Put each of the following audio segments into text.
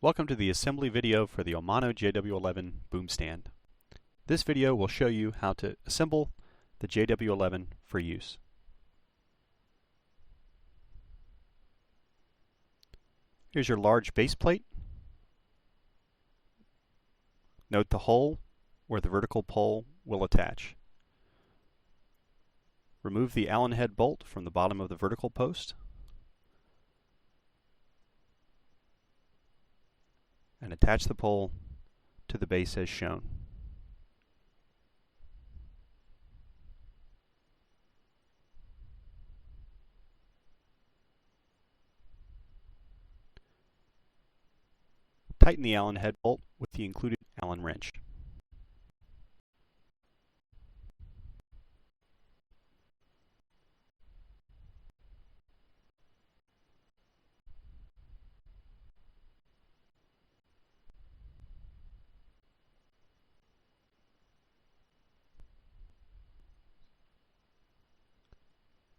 Welcome to the assembly video for the Omano JW11 boom stand. This video will show you how to assemble the JW11 for use. Here's your large base plate. Note the hole where the vertical pole will attach. Remove the Allen head bolt from the bottom of the vertical post and attach the pole to the base as shown. Tighten the Allen head bolt with the included Allen wrench.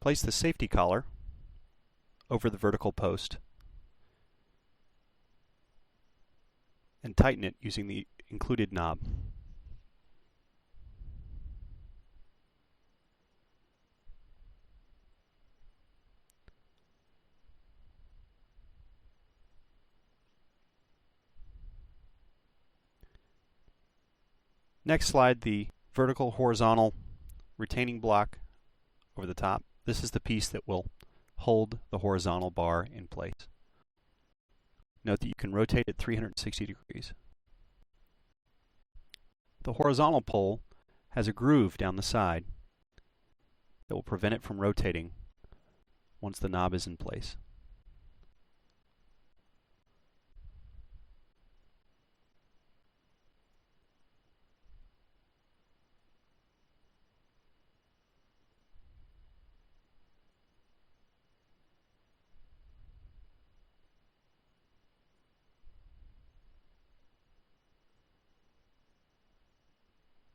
Place the safety collar over the vertical post and tighten it using the included knob. Next, slide the vertical horizontal retaining block over the top. This is the piece that will hold the horizontal bar in place. Note that you can rotate it 360 degrees. The horizontal pole has a groove down the side that will prevent it from rotating once the knob is in place.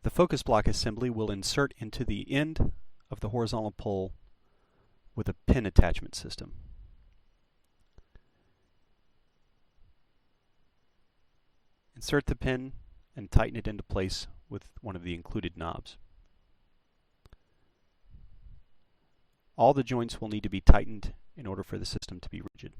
The focus block assembly will insert into the end of the horizontal pole with a pin attachment system. Insert the pin and tighten it into place with one of the included knobs. All the joints will need to be tightened in order for the system to be rigid.